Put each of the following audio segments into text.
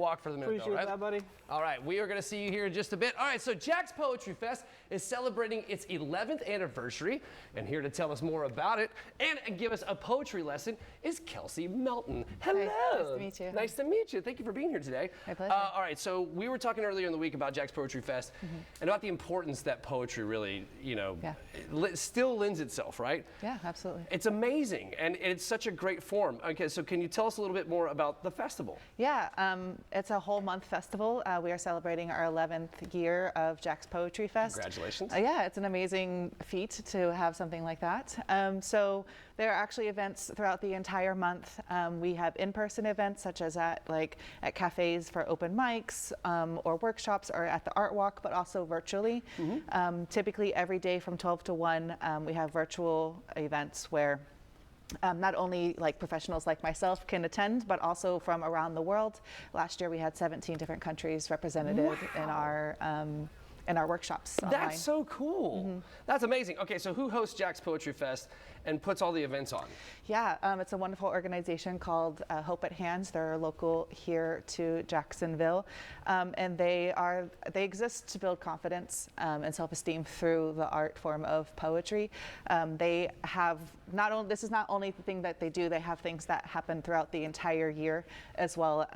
Walk for the minute, Appreciate though, right? that, buddy. All right, we are going to see you here in just a bit. All right, so Jack's Poetry Fest is celebrating its 11th anniversary, and here to tell us more about it and give us a poetry lesson is Kelsey Melton. Hello. Hi, nice to meet you. Nice to meet you. Thank you for being here today. My pleasure. All right, so we were talking earlier in the week about Jack's Poetry Fest and about the importance that poetry really, still lends itself, right? Yeah, absolutely. It's amazing, and it's such a great form. Okay, so can you tell us a little bit more about the festival? Yeah, it's a whole month festival. We are celebrating our 11th year of Jack's Poetry Fest. Congratulations. Yeah, it's an amazing feat to have something like that. So there are actually events throughout the entire month. We have in-person events such as at cafes for open mics or workshops or at the Art Walk, but also virtually. Typically every day from 12 to 1, we have virtual events where not only professionals like myself can attend, but also from around the world. Last year we had 17 different countries represented in our workshops online. That's so cool. That's amazing. Okay, so who hosts Jack's Poetry Fest and puts all the events on? Yeah, it's a wonderful organization called Hope at Hands. They're local here to Jacksonville, and they exist to build confidence and self-esteem through the art form of poetry. They have this is not only the thing that they do, they have things that happen throughout the entire year as well.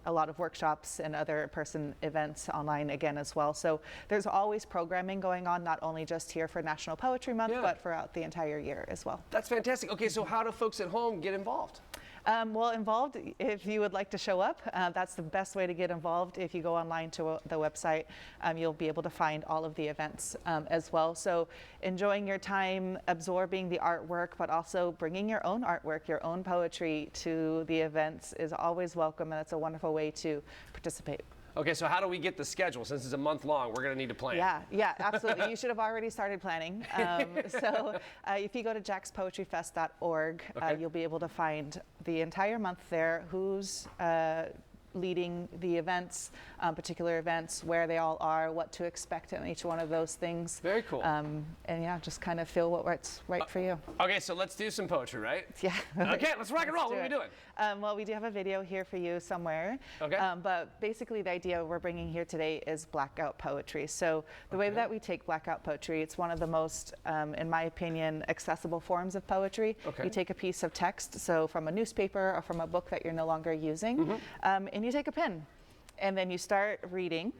A lot of workshops and other person events online again as well. So there's always programming going on, not only just here for National Poetry Month, but throughout the entire year as well. That's fantastic. Okay, so how do folks at home get involved? Involved, if you would like to show up, that's the best way to get involved. If you go online to the website, you'll be able to find all of the events as well. So enjoying your time, absorbing the artwork, but also bringing your own artwork, your own poetry to the events is always welcome, and it's a wonderful way to participate. Okay, so how do we get the schedule? Since it's a month long, we're going to need to plan. Yeah, absolutely. You should have already started planning. So if you go to jackspoetryfest.org, you'll be able to find the entire month there, who's leading the events, particular events, where they all are, what to expect in each one of those things. Very cool. And yeah, just kind of feel what's right for you. Okay, so let's do some poetry, right? Yeah. Okay, let's rock and roll. What are we doing? Well, we do have a video here for you somewhere. Okay. But basically the idea we're bringing here today is Blackout poetry. So the way that we take Blackout poetry, it's one of the most, in my opinion, accessible forms of poetry. Okay. You take a piece of text, so from a newspaper or from a book that you're no longer using, and you take a pen, and then you start reading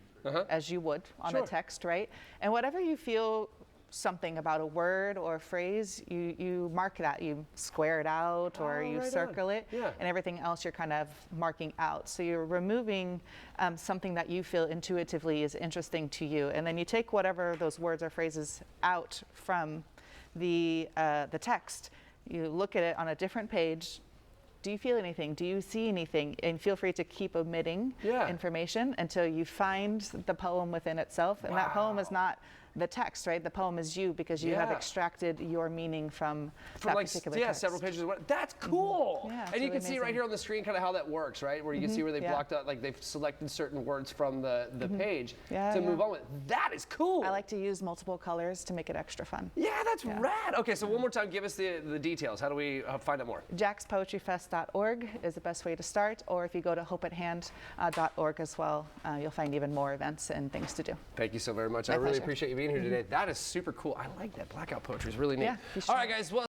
as you would on a text, right? And whatever you feel something about a word or a phrase, you mark that, you square it out, or you circle it, and everything else you're kind of marking out. So you're removing something that you feel intuitively is interesting to you, and then you take whatever those words or phrases out from the text. You look at it on a different page. Do you feel anything? Do you see anything? And feel free to keep omitting information until you find the poem within itself. And that poem is not the text, right? The poem is you, because you have extracted your meaning from that particular text. Several pages. That's cool. Yeah, and you can see right here on the screen kind of how that works, right? Where you can see where they blocked out, they've selected certain words from the page to move on with. That is cool. I like to use multiple colors to make it extra fun. Yeah, that's rad. Okay, so one more time, give us the details. How do we find out more? jackspoetryfest.org is the best way to start, or if you go to hopeathand.org as well, you'll find even more events and things to do. Thank you so very much. My I really pleasure. appreciate you being here today. That is super cool. I like that. Blackout poetry is really neat. Yeah, All right, guys. Well.